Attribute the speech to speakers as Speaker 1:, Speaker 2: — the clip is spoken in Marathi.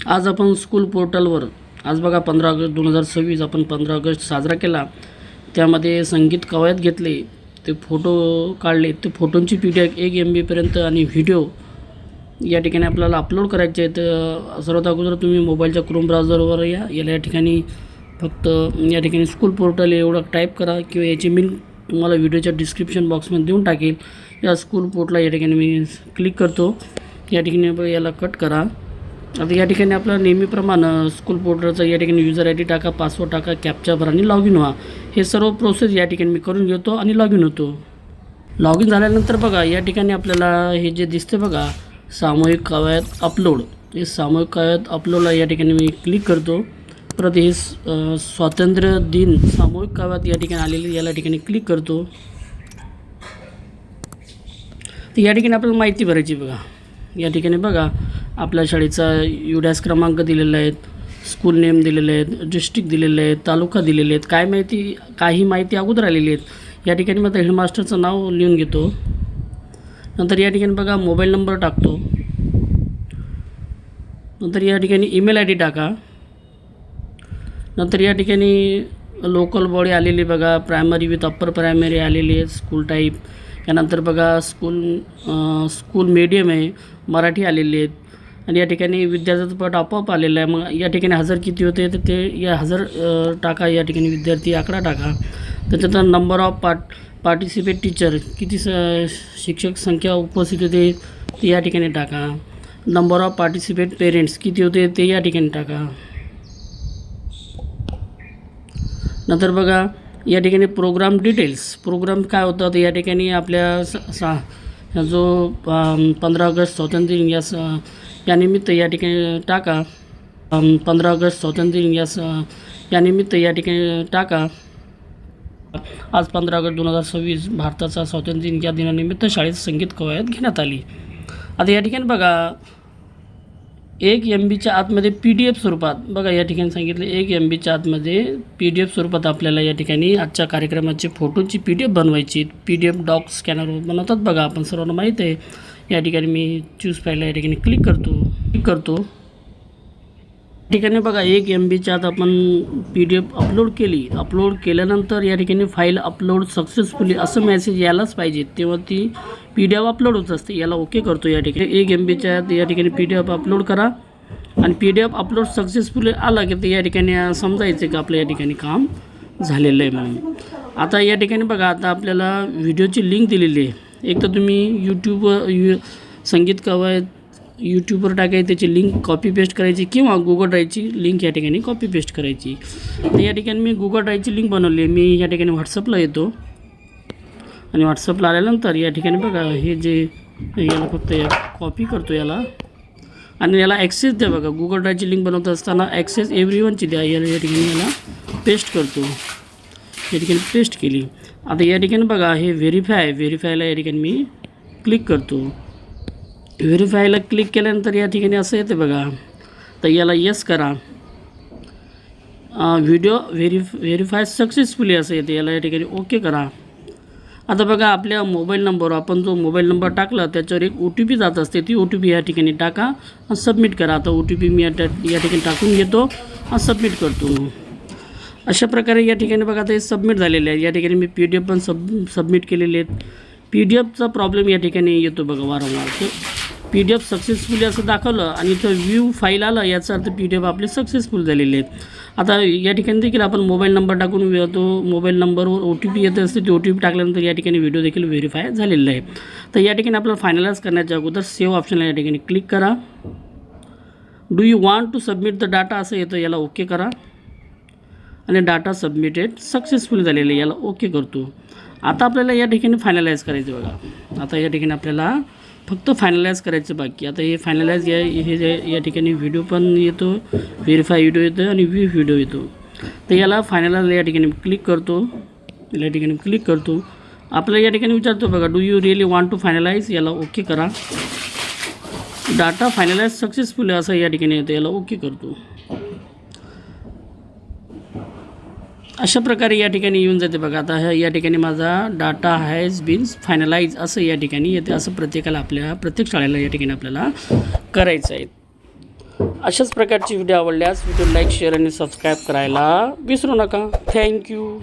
Speaker 1: आज आपण स्कूल पोर्टलवर आज बघा 15 ऑगस्ट 2026 आपण 15 ऑगस्ट साजरा केला. त्यामध्ये संगीत कवायत घेतले, ते फोटो काढले, ते फोटोंची PDF 1 MB आणि व्हिडिओ या ठिकाणी आपल्याला अपलोड करायचे आहेत. सर्वात अगोदर तुम्ही मोबाईलच्या क्रोम ब्राउझरवर या ठिकाणी फक्त या ठिकाणी स्कूल पोर्टल एवढं टाईप करा किंवा याची लिंक तुम्हाला व्हिडिओच्या डिस्क्रिप्शन बॉक्समध्ये देऊन टाकेल. या स्कूल पोर्टला या ठिकाणी मी क्लिक करतो. या ठिकाणी याला कट करा. आता या ठिकाणी आपलं नेहमीप्रमाणे स्कूल पोर्टलचा या ठिकाणी युजर ID टाका, पासवर्ड टाका, कॅप्चा भरा आणि लॉग इन व्हा. हे सर्व प्रोसेस या ठिकाणी मी करून घेतो आणि लॉग इन होतो. लॉग इन झाल्यानंतर बघा या ठिकाणी आपल्याला हे जे दिसते बघा सामूहिक कवायत अपलोड, हे सामूहिक कवायत अपलोडला या ठिकाणी मी क्लिक करतो. परत हे स्वातंत्र्य दिन सामूहिक कवायत या ठिकाणी आलेली याला ठिकाणी क्लिक करतो. तर या ठिकाणी आपल्याला माहिती भरायची बघा. या ठिकाणी बघा आपल्या शाळेचा UDAS क्रमांक दिलेला आहे, स्कूल नेम दिलेले आहेत, डिस्ट्रिक्ट दिलेले आहेत, तालुका दिलेले आहेत, काही माहिती अगोदर आलेली आहेत. या ठिकाणी मात्र हेडमास्टरचं नाव लिहून घेतो. नंतर या ठिकाणी बघा मोबाईल नंबर टाकतो. नंतर या ठिकाणी ईमेल ID टाका. नंतर या ठिकाणी लोकल बॉडी आलेली बघा, प्रायमरी विथ अप्पर प्रायमरी आलेली आहे, स्कूल टाईप. यानंतर बघा स्कूल मीडियम आहे, मराठी आलेली आहेत. आणि या ठिकाणी विद्यार्थ्याचा पट आपोआप आलेला आहे. मग या ठिकाणी हजर किती होते तर ते या हजर टाका. या ठिकाणी विद्यार्थी आकडा टाका. त्याच्यानंतर नंबर ऑफ पार्टिसिपेट टीचर, किती शिक्षक संख्या उपस्थित होते ते या ठिकाणी टाका. नंबर ऑफ पार्टिसिपेट पेरेंट्स किती होते ते या ठिकाणी टाका. नंतर बघा या ठिकाणी प्रोग्राम डिटेल्स, प्रोग्राम काय होतं तर या ठिकाणी आपल्या जो 15 ऑगस्ट स्वातंत्र्य दिन या निमित्त या ठिकाणी टाका. 15 ऑगस्ट स्वातंत्र्य दिन या निमित्त या ठिकाणी टाका. आज 15 ऑगस्ट 2026 भारताचा स्वातंत्र्य दिन या दिनानिमित्त शाळेत संगीत कवायत घेण्यात आली. आता या ठिकाणी बघा 1 MBच्या आतमध्ये PDF स्वरूपात बघा या ठिकाणी सांगितले 1 MBच्या आतमध्ये PDF स्वरूपात आपल्याला या ठिकाणी आजच्या कार्यक्रमाची फोटोची PDF बनवायची. PDF डॉक स्कॅनर बनवतात बघा, आपण सर्वांना माहीत आहे. या ठिकाणी मी चूज फाईलला या ठिकाणी क्लिक करतो. या ठिकाणी बघा 1 MBच्या आत आपण PDF अपलोड केली. अपलोड केल्यानंतर या ठिकाणी फाईल अपलोड सक्सेसफुली असं मेसेज यायलाच पाहिजे, तेव्हा ती PDF अपलोड होत असते. याला ओके करतो. या ठिकाणी 1 MBच्या आत या ठिकाणी PDF अपलोड करा आणि PDF अपलोड सक्सेसफुली आला की ते या ठिकाणी समजायचं की आपलं या ठिकाणी काम झालेलं आहे म्हणून. आता या ठिकाणी बघा आता आपल्याला व्हिडिओची लिंक दिलेली आहे. एक तर तुम्ही संगीत कवायत यूट्यूबवर टाकायची, त्याची लिंक कॉपी पेस्ट करायची किंवा Google ड्राईव्हची लिंक या ठिकाणी कॉपी पेस्ट करायची. तर या ठिकाणी मी Google ड्राईव्हची लिंक बनवली आहे. मी या ठिकाणी व्हॉट्सअपला येतो आणि व्हॉट्सअपला आल्यानंतर या ठिकाणी बघा हे जे याला फक्त कॉपी करतो याला आणि याला ॲक्सेस द्या. बघा Google ड्राईव्हची लिंक बनवत असताना ॲक्सेस एव्हरीवनची द्या. या ठिकाणी याला पेस्ट करतो. या ठिकाणी पेस्ट केली. आता या ठिकाणी बघा हे व्हेरीफायला या ठिकाणी मी क्लिक करतो. व्हेरीफायला क्लिक केल्यानंतर या ठिकाणी असं येते बघा. तर याला येस करा. व्हिडिओ व्हेरीफाय सक्सेसफुली असं येते. याला या ठिकाणी ओके करा. आता बघा आपल्या मोबाईल नंबरवर आपण जो मोबाईल नंबर टाकला त्याच्यावर एक OTP जात असते. ती OTP या ठिकाणी टाका आणि सबमिट करा. आता OTP मी या ठिकाणी टाकून घेतो आणि सबमिट करतो. अशा प्रकारे या ठिकाणी बघा आता हे सबमिट झालेले आहे. या ठिकाणी मी PDF पण सबमिट केलेले आहेत. PDFचा प्रॉब्लेम या ठिकाणी येतो बघा वारंवार. तर PDF सक्सेसफुली असं दाखवलं आणि इथं व्ह्यू फाईल आलं, याचा अर्थ PDF आपले सक्सेसफुल झालेले आहेत. आता या ठिकाणी देखील आपण मोबाईल नंबर टाकून तो मोबाईल नंबरवर OTP येत असते. ते OTP टाकल्यानंतर या ठिकाणी व्हिडिओ देखील व्हेरीफाय झालेला आहे. तर या ठिकाणी आपल्याला फायनलाइज करण्याच्या अगोदर सेव्ह ऑप्शनला या ठिकाणी क्लिक करा. Do you want to submit the data असं येतं, याला ओके करा आणि डाटा सबमिटेड सक्सेसफुल झालेलं आहे, याला ओके करतो. आता आपल्याला या ठिकाणी फायनलाइज करायचं बघा. आता या ठिकाणी आपल्याला फक्त फायनलाइज करायचं बाकी. आता हे फायनलाइज या ठिकाणी व्हिडिओ पण येतो, व्हेरीफाय व्हिडिओ येतो आणि व्ह्यू व्हिडिओ येतो. तर याला फायनलाइज या ठिकाणी क्लिक करतो. या ठिकाणी क्लिक करतो. आपल्याला या ठिकाणी विचारतो बघा do you really want to finalise, याला ओके करा. डाटा फायनलाइज सक्सेसफुल असं या ठिकाणी येतं, याला ओके करतो. अशा प्रकारे या ठिकाणी येऊन जाते बघा. आता या ठिकाणी माझा डाटा हॅज बीन फायनलाइज असं या ठिकाणी येते. असं प्रत्येक शाळेला या ठिकाणी आपल्याला करायचं आहे. अशाच प्रकारची व्हिडिओ आवडल्यास व्हिडिओ लाईक शेअर आणि सबस्क्राईब करायला विसरू नका. थँक्यू.